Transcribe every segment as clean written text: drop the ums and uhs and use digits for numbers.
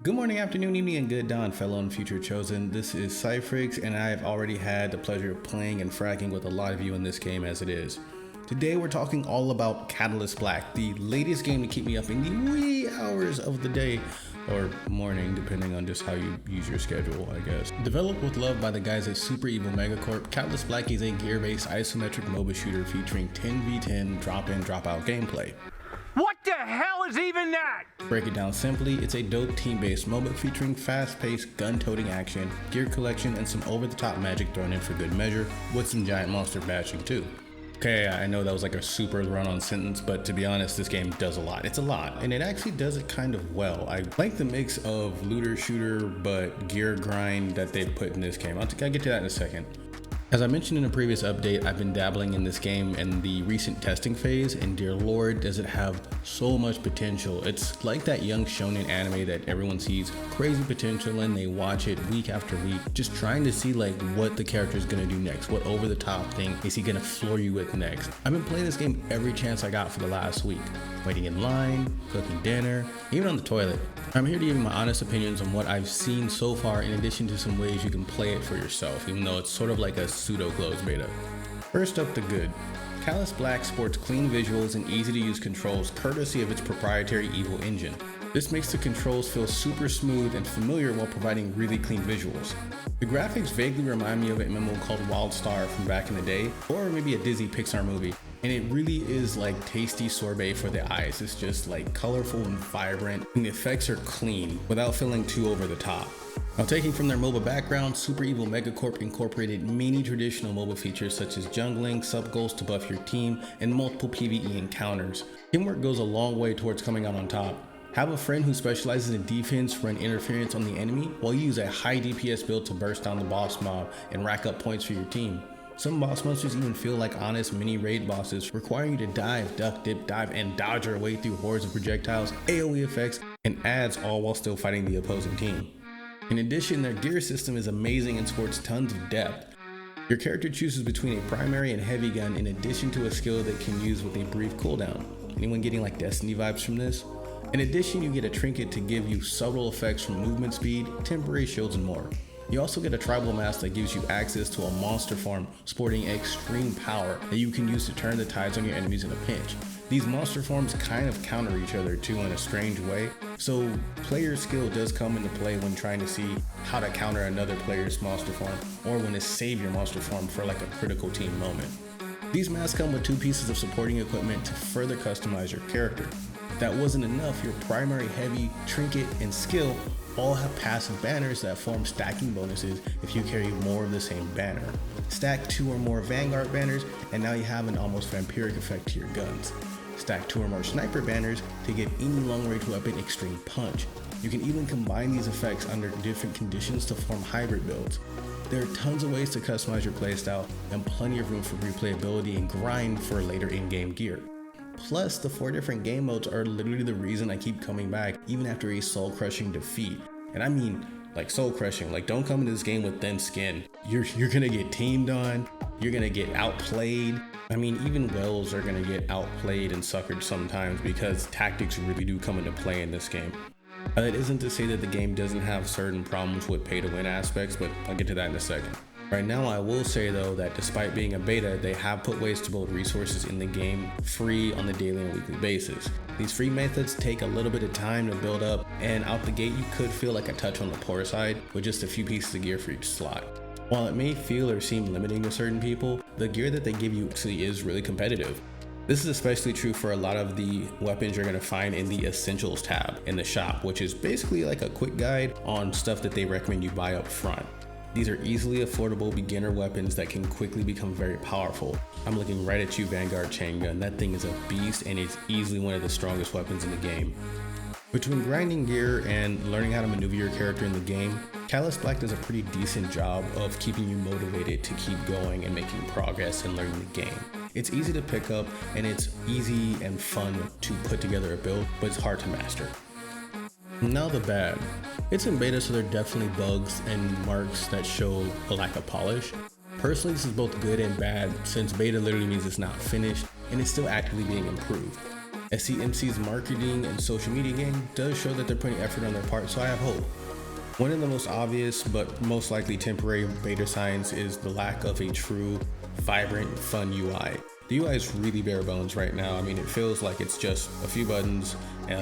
Good morning, afternoon, evening, and good dawn, fellow and future chosen. This is Cyphrix, and I have already had the pleasure of playing and fragging with a lot of you in this game as it is. Today we're talking all about Catalyst Black, the latest game to keep me up in the wee hours of the day, or morning, depending on just how you use your schedule, I guess. Developed with love by the guys at Super Evil Megacorp, Catalyst Black is a gear-based isometric MOBA shooter featuring 10v10 drop-in, drop-out gameplay. What the hell is even that? Break it down simply, it's a dope team-based MOBA featuring fast-paced, gun-toting action, gear collection, and some over-the-top magic thrown in for good measure, with some giant monster bashing too. Okay, I know that was like a super run-on sentence, but to be honest, this game does a lot. It's a lot, and it actually does it kind of well. I like the mix of looter-shooter, but gear grind that they've put in this game. I'll get to that in a second. As I mentioned in a previous update, I've been dabbling in this game in the recent testing phase, and dear lord, does it have so much potential. It's like that young shonen anime that everyone sees crazy potential and they watch it week after week, just trying to see like what the character is gonna do next, what over the top thing is he gonna floor you with next. I've been playing this game every chance I got for the last week, waiting in line, cooking dinner, even on the toilet. I'm here to give you my honest opinions on what I've seen so far, in addition to some ways you can play it for yourself, even though it's sort of like a pseudo-closed beta. First up, the good. Catalyst Black sports clean visuals and easy to use controls courtesy of its proprietary Evil engine. This makes the controls feel super smooth and familiar while providing really clean visuals. The graphics vaguely remind me of an MMO called WildStar from back in the day, or maybe a Disney Pixar movie. And it really is like tasty sorbet for the eyes. It's just like colorful and vibrant, and the effects are clean without feeling too over the top. Now, taking from their MOBA background, Super Evil Megacorp incorporated many traditional MOBA features such as jungling, sub-goals to buff your team, and multiple PvE encounters. Teamwork goes a long way towards coming out on top. Have a friend who specializes in defense run interference on the enemy, while you use a high DPS build to burst down the boss mob and rack up points for your team. Some boss monsters even feel like honest mini raid bosses, requiring you to dive, duck, dip, dive, and dodge your way through hordes of projectiles, AoE effects, and adds, all while still fighting the opposing team. In addition, their gear system is amazing and sports tons of depth. Your character chooses between a primary and heavy gun in addition to a skill that can use with a brief cooldown. Anyone getting like Destiny vibes from this? In addition, you get a trinket to give you subtle effects from movement speed, temporary shields, and more. You also get a tribal mask that gives you access to a monster form sporting extreme power that you can use to turn the tides on your enemies in a pinch. These monster forms kind of counter each other too in a strange way, so player skill does come into play when trying to see how to counter another player's monster form, or when to save your monster form for like a critical team moment. These masks come with 2 pieces of supporting equipment to further customize your character. If that wasn't enough, your primary, heavy, trinket, and skill all have passive banners that form stacking bonuses if you carry more of the same banner. Stack 2 or more Vanguard banners, and now you have an almost vampiric effect to your guns. Stack 2 or more sniper banners to give any long-range weapon extreme punch. You can even combine these effects under different conditions to form hybrid builds. There are tons of ways to customize your playstyle, and plenty of room for replayability and grind for later in-game gear. Plus, the 4 different game modes are literally the reason I keep coming back even after a soul-crushing defeat. And I mean, like soul-crushing, like don't come into this game with thin skin. You're gonna get teamed on, you're gonna get outplayed. I mean, even whales are gonna get outplayed and suckered sometimes because tactics really do come into play in this game. That isn't to say that the game doesn't have certain problems with pay-to-win aspects, but I'll get to that in a second. Right now, I will say though that despite being a beta, they have put ways to build resources in the game free on the daily and weekly basis. These free methods take a little bit of time to build up, and out the gate you could feel like a touch on the poor side with just a few pieces of gear for each slot. While it may feel or seem limiting to certain people, the gear that they give you actually is really competitive. This is especially true for a lot of the weapons you're going to find in the Essentials tab in the shop, which is basically like a quick guide on stuff that they recommend you buy up front. These are easily affordable beginner weapons that can quickly become very powerful. I'm looking right at you, Vanguard Chain Gun. That thing is a beast, and it's easily one of the strongest weapons in the game. Between grinding gear and learning how to maneuver your character in the game, Catalyst Black does a pretty decent job of keeping you motivated to keep going and making progress and learning the game. It's easy to pick up, and it's easy and fun to put together a build, but it's hard to master. Now the bad. It's in beta, so there are definitely bugs and marks that show a lack of polish. Personally, this is both good and bad, since beta literally means it's not finished and it's still actively being improved. SCMC's marketing and social media game does show that they're putting effort on their part, so I have hope. One of the most obvious but most likely temporary beta signs is the lack of a true, vibrant, fun UI. The UI is really bare bones right now. I mean, it feels like it's just a few buttons,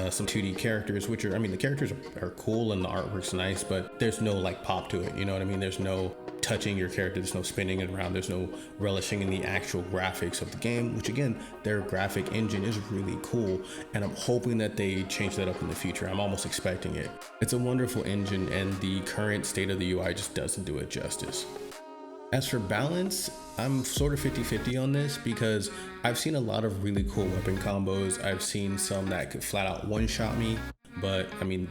some 2D characters, which are, I mean, the characters are cool and the artwork's nice, but there's no like pop to it, you know what I mean? There's no touching your character, there's no spinning it around, there's no relishing in the actual graphics of the game, which again, their graphic engine is really cool, and I'm hoping that they change that up in the future. I'm almost expecting it. It's a wonderful engine, and the current state of the UI just doesn't do it justice. As for balance, I'm sort of 50-50 on this because I've seen a lot of really cool weapon combos. I've seen some that could flat out one-shot me, but I mean,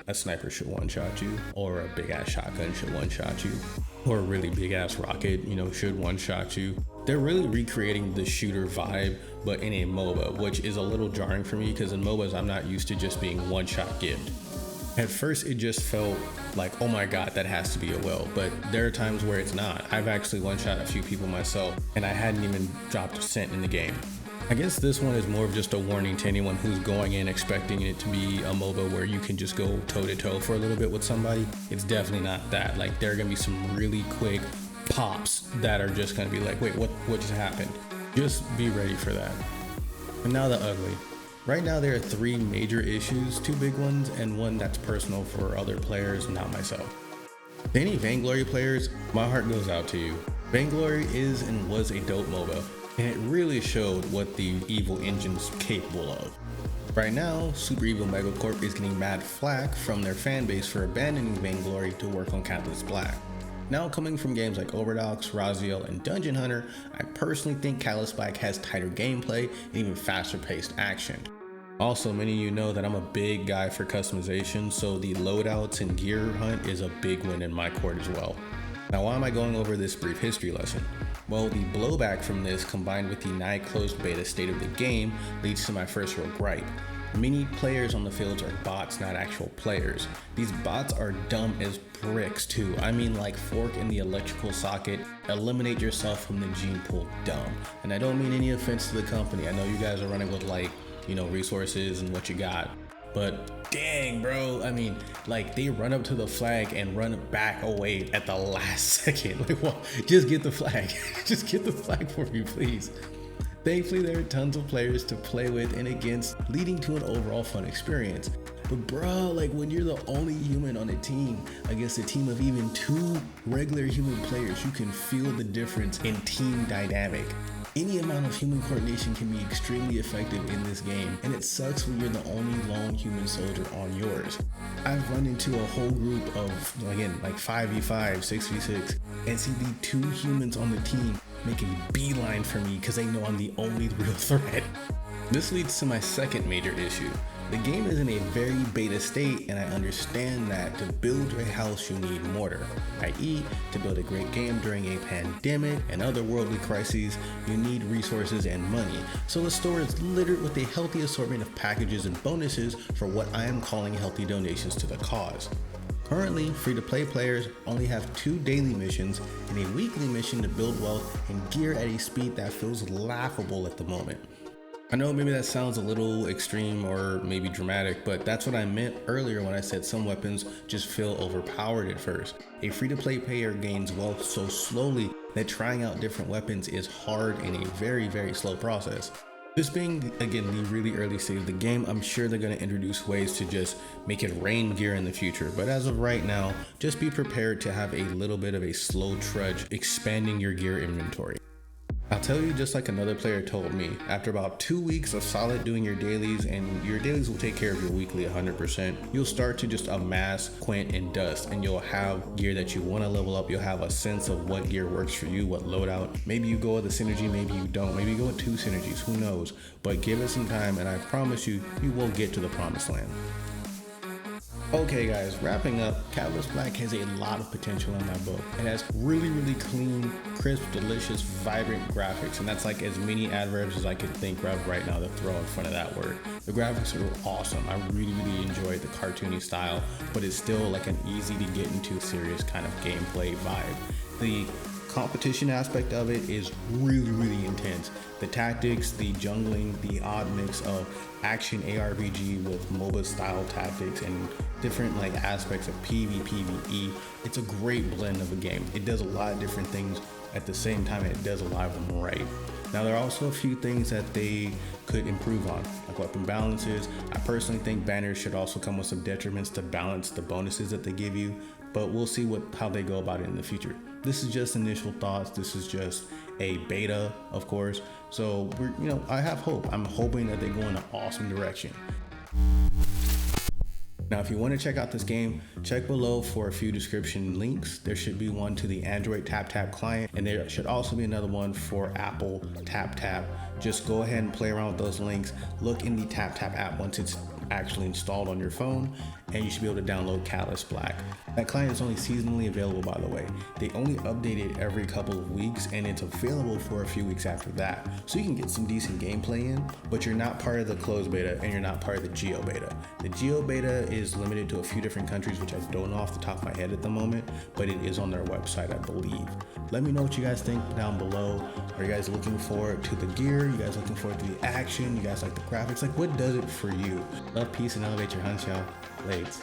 a sniper should one-shot you, or a big-ass shotgun should one-shot you, or a really big-ass rocket, you know, should one-shot you. They're really recreating the shooter vibe, but in a MOBA, which is a little jarring for me because in MOBAs, I'm not used to just being one-shot gift. At first, it just felt like, oh my god, that has to be a will, but there are times where it's not. I've actually one-shot a few people myself, and I hadn't even dropped a cent in the game. I guess this one is more of just a warning to anyone who's going in expecting it to be a MOBA where you can just go toe-to-toe for a little bit with somebody. It's definitely not that. Like, there are gonna be some really quick pops that are just gonna be like, wait, what just happened? Just be ready for that. And now the ugly. Right now there are 3 major issues, 2 big ones, and one that's personal for other players, not myself. To any Vainglory players, my heart goes out to you. Vainglory is and was a dope MOBA, and it really showed what the evil engine's capable of. Right now, Super Evil Megacorp is getting mad flack from their fan base for abandoning Vainglory to work on Catalyst Black. Now coming from games like Overdox, Raziel, and Dungeon Hunter, I personally think Catalyst Black has tighter gameplay and even faster paced action. Also, many of you know that I'm a big guy for customization, so the loadouts and gear hunt is a big win in my court as well. Now, why am I going over this brief history lesson? Well, the blowback from this combined with the nigh closed beta state of the game leads to my first real gripe. Many players on the fields are bots, not actual players. These bots are dumb as bricks too. I mean, like fork in the electrical socket, eliminate yourself from the gene pool, dumb. And I don't mean any offense to the company. I know you guys are running with like, you know, resources and what you got, but dang bro, I mean, like they run up to the flag and run back away at the last second. Like, well, just get the flag. Just get the flag for me, please. Thankfully, there are tons of players to play with and against, leading to an overall fun experience. But bro, like when you're the only human on a team against a team of even 2 regular human players, you can feel the difference in team dynamic. Any amount of human coordination can be extremely effective in this game, and it sucks when you're the only lone human soldier on yours. I've run into a whole group of, again, like 5v5, 6v6, and see the 2 humans on the team make a beeline for me because they know I'm the only real threat. This leads to my second major issue. The game is in a very beta state, and I understand that to build your house you need mortar, i.e. to build a great game during a pandemic and other worldly crises, you need resources and money. So the store is littered with a healthy assortment of packages and bonuses for what I am calling healthy donations to the cause. Currently, free-to-play players only have 2 daily missions and a weekly mission to build wealth and gear at a speed that feels laughable at the moment. I know maybe that sounds a little extreme or maybe dramatic, but that's what I meant earlier when I said some weapons just feel overpowered at first. A free-to-play player gains wealth so slowly that trying out different weapons is hard and a very, very slow process. This being, again, the really early stage of the game, I'm sure they're going to introduce ways to just make it rain gear in the future. But as of right now, just be prepared to have a little bit of a slow trudge expanding your gear inventory. I'll tell you, just like another player told me, after about 2 weeks of solid doing your dailies, and your dailies will take care of your weekly 100%, you'll start to just amass, quint, and dust, and you'll have gear that you want to level up. You'll have a sense of what gear works for you, what loadout. Maybe you go with a synergy, maybe you don't. Maybe you go with 2 synergies, who knows? But give it some time, and I promise you, you will get to the promised land. Okay guys, wrapping up, Catalyst Black has a lot of potential in my book. It has really, really clean, crisp, delicious, vibrant graphics, and that's like as many adverbs as I could think of right now to throw in front of that word. The graphics are awesome. I really, really enjoyed the cartoony style, but it's still like an easy to get into serious kind of gameplay vibe. The competition aspect of it is really intense. The tactics, the jungling, the odd mix of action ARPG with MOBA style tactics and different like aspects of PvE. It's a great blend of a game. It does a lot of different things at the same time, and it does a lot of them right. Now, there are also a few things that they could improve on, like weapon balances. I personally think banners should also come with some detriments to balance the bonuses that they give you, but we'll see how they go about it in the future. This is just initial thoughts. This is just a beta, of course. So I have hope. I'm hoping that they go in an awesome direction. Now, if you want to check out this game, check below for a few description links. There should be one to the Android TapTap client, and there should also be another one for Apple TapTap. Just go ahead and play around with those links. Look in the TapTap app once it's actually installed on your phone, and you should be able to download Catalyst Black. That client is only seasonally available, by the way. They only update it every couple of weeks, and it's available for a few weeks after that. So you can get some decent gameplay in, but you're not part of the closed beta and you're not part of the Geo beta. The Geo beta is limited to a few different countries, which I don't know off the top of my head at the moment, but it is on their website, I believe. Let me know what you guys think down below. Are you guys looking forward to the gear? You guys looking forward to the action? You guys like the graphics? Like, what does it for you? Love, peace, and elevate your hunch, y'all. Lades.